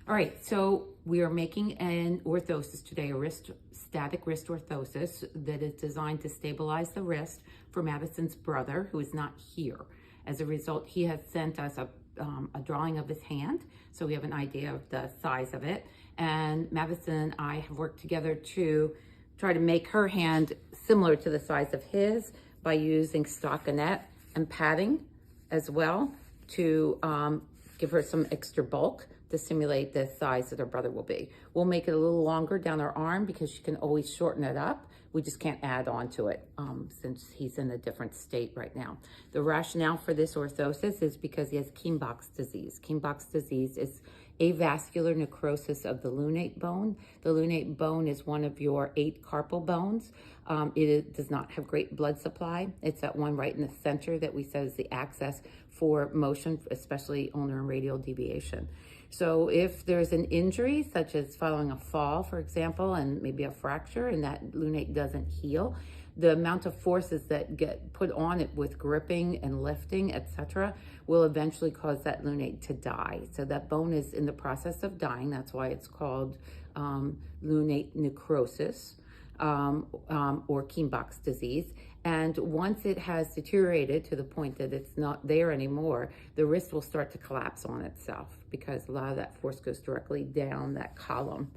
All right, so we are making an orthosis today, a static wrist orthosis that is designed to stabilize the wrist for Madison's brother, who is not here. As a result, he has sent us a drawing of his hand, so we have an idea of the size of it. And Madison and I have worked together to try to make her hand similar to the size of his by using stockinette and padding as well to give her some extra bulk to simulate the size that her brother will be. We'll make it a little longer down her arm because she can always shorten it up. We just can't add on to it since he's in a different state right now. The rationale for this orthosis is because he has Kienbock's disease. Kienbock's disease is avascular necrosis of the lunate bone. The lunate bone is one of your 8 carpal bones. It does not have great blood supply. It's that one right in the center that we said is the axis for motion, especially ulnar and radial deviation. So if there's an injury, such as following a fall, for example, and maybe a fracture, and that lunate doesn't heal, the amount of forces that get put on it with gripping and lifting, etc., will eventually cause that lunate to die. So that bone is in the process of dying. That's why it's called lunate necrosis or Kienbock's disease. And once it has deteriorated to the point that it's not there anymore, the wrist will start to collapse on itself because a lot of that force goes directly down that column,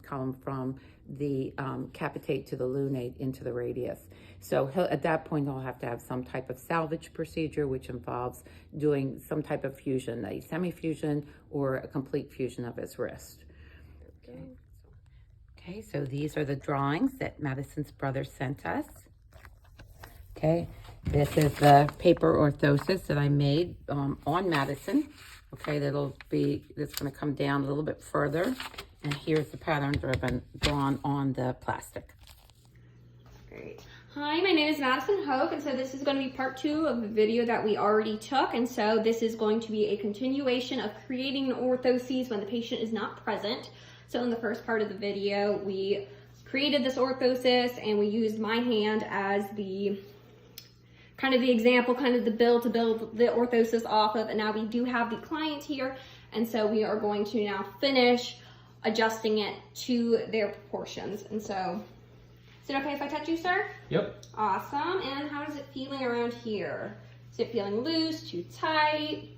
column from the capitate to the lunate into the radius. So at that point, he'll have to have some type of salvage procedure, which involves doing some type of fusion, a semi-fusion or a complete fusion of his wrist. Okay, so these are the drawings that Madison's brother sent us. Okay, this is the paper orthosis that I made on Madison. Okay, that's going to come down a little bit further. And here's the patterns that have been drawn on the plastic. Great. Hi, my name is Madison Hoke, and so this is going to be part 2 of the video that we already took. And so this is going to be a continuation of creating an orthoses when the patient is not present. So in the first part of the video, we created this orthosis and we used my hand as the kind of the example, kind of the build to build the orthosis off of. And now we do have the client here. And so we are going to now finish adjusting it to their proportions. And so, is it okay if I touch you, sir? Yep. Awesome. And how is it feeling around here? Is it feeling loose, too tight?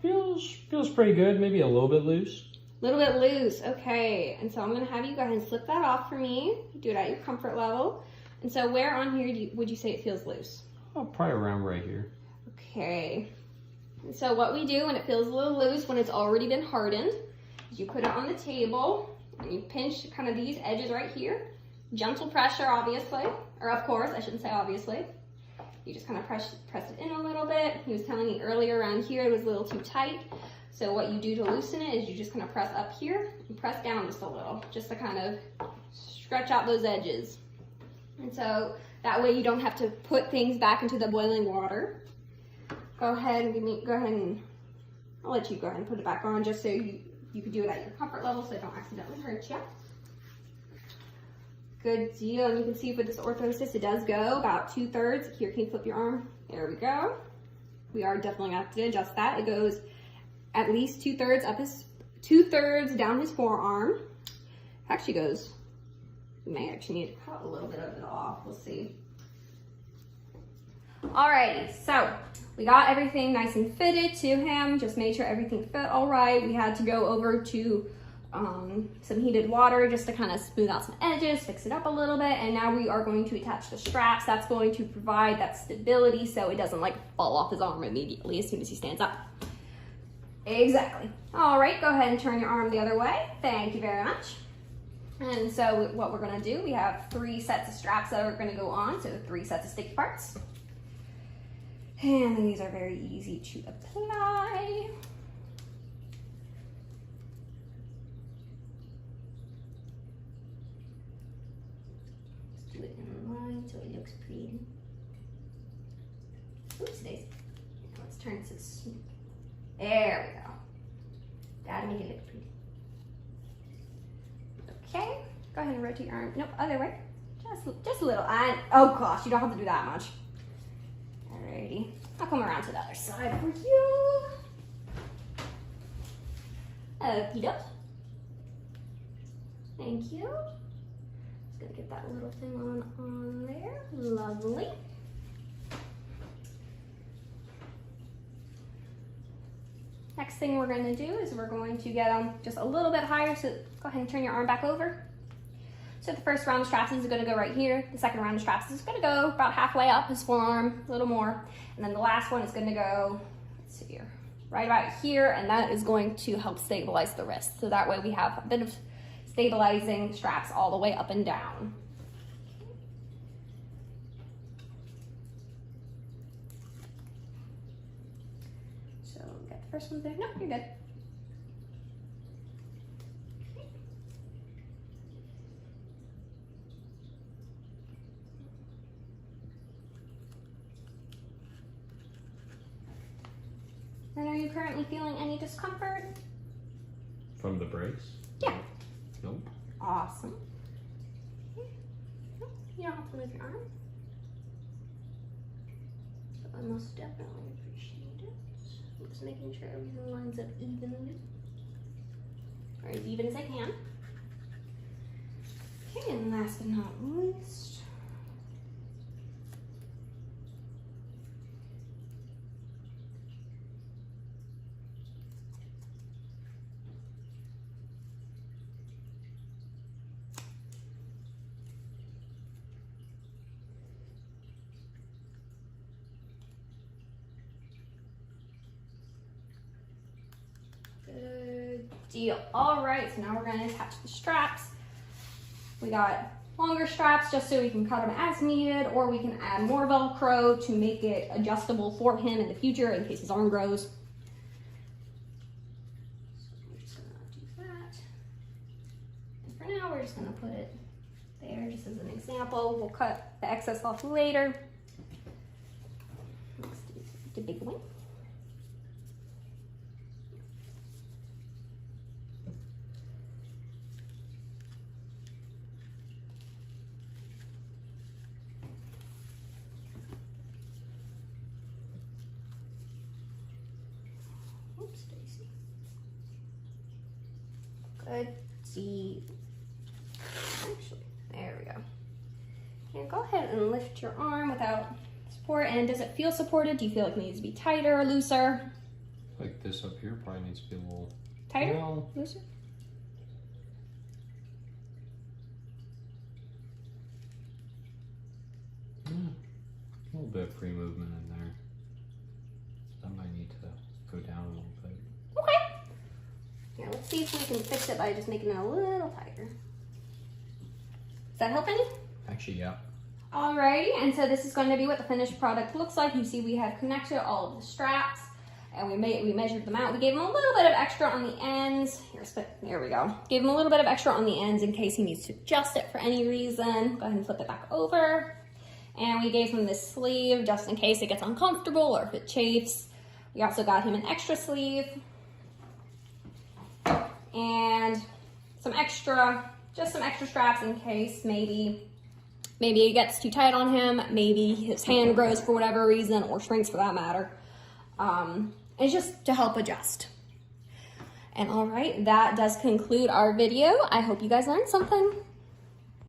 Feels pretty good. Maybe a little bit loose. A little bit loose, okay. And so I'm gonna have you go ahead and slip that off for me. Do it at your comfort level. And so where on here would you say it feels loose? Oh, probably around right here. Okay. And so what we do when it feels a little loose, when it's already been hardened, is you put it on the table and you pinch kind of these edges right here. Gentle pressure, obviously, or of course, I shouldn't say obviously. You just kind of press it in a little bit. He was telling me earlier around here it was a little too tight. So what you do to loosen it is you just kind of press up here and press down just a little, just to kind of stretch out those edges. And so that way you don't have to put things back into the boiling water. Go ahead and I'll let you go ahead and put it back on just so you can do it at your comfort level so it don't accidentally hurt you. Good deal. And you can see for this orthosis, it does go about 2/3. Here, can you flip your arm? There we go. We are definitely going to have to adjust that. It goes at least 2/3 down his forearm. Actually goes, we may actually need to cut a little bit of it off. We'll see. Alrighty, so we got everything nice and fitted to him. Just made sure everything fit all right. We had to go over to some heated water just to kind of smooth out some edges, fix it up a little bit. And now we are going to attach the straps. That's going to provide that stability so it doesn't like fall off his arm immediately as soon as he stands up. Exactly. All right, go ahead and turn your arm the other way. Thank you very much. And so what we're gonna do, we have 3 sets of straps that are gonna go on, so 3 sets of sticky parts. And these are very easy to apply. Just do it in line so it looks pretty. Oops, daisy. Let's turn it to smooth. There we go. That'll make it look pretty. Okay, go ahead and rotate your arm. Nope, other way. Just a little. Oh gosh, you don't have to do that much. Alrighty, I'll come around to the other side for you. Okie doke. Thank you. Just gonna get that little thing on there. Lovely. Next thing we're going to do is we're going to get them just a little bit higher, so go ahead and turn your arm back over. So the first round of straps is going to go right here. The second round of straps is going to go about halfway up his forearm, a little more. And then the last one is going to go, let's see here, right about here, and that is going to help stabilize the wrist. So that way we have a bit of stabilizing straps all the way up and down. First one there. No, you're good. Okay. And are you currently feeling any discomfort? From the brace? Yeah. Nope. Awesome. Okay. Nope. You don't have to move your arm. So I most definitely appreciate it. Just making sure everything lines up evenly, or as even as I can. Okay, and last but not least, good deal. All right, so now we're going to attach the straps. We got longer straps just so we can cut them as needed, or we can add more Velcro to make it adjustable for him in the future in case his arm grows. So we're just going to do that. And for now, we're just going to put it there just as an example. We'll cut the excess off later. Let's do the big one. Good. See, actually, there we go. And go ahead and lift your arm without support. And does it feel supported? Do you feel like it needs to be tighter or looser? Like this up here probably needs to be a little tighter, well, looser. A little bit of free movement in there. That might need to go down a little bit. Okay. Here, let's see if we can fix it by just making it a little tighter. Does that help any? Actually, yeah. Alrighty, and so this is going to be what the finished product looks like. You see we have connected all of the straps, and we measured them out. We gave him a little bit of extra on the ends. There we go. Gave him a little bit of extra on the ends in case he needs to adjust it for any reason. Go ahead and flip it back over. And we gave him this sleeve just in case it gets uncomfortable or if it chafes. We also got him an extra sleeve. And some extra straps in case maybe it gets too tight on him, maybe his hand grows for whatever reason, or shrinks for that matter. It's just to help adjust. And all right, that does conclude our video. I hope you guys learned something.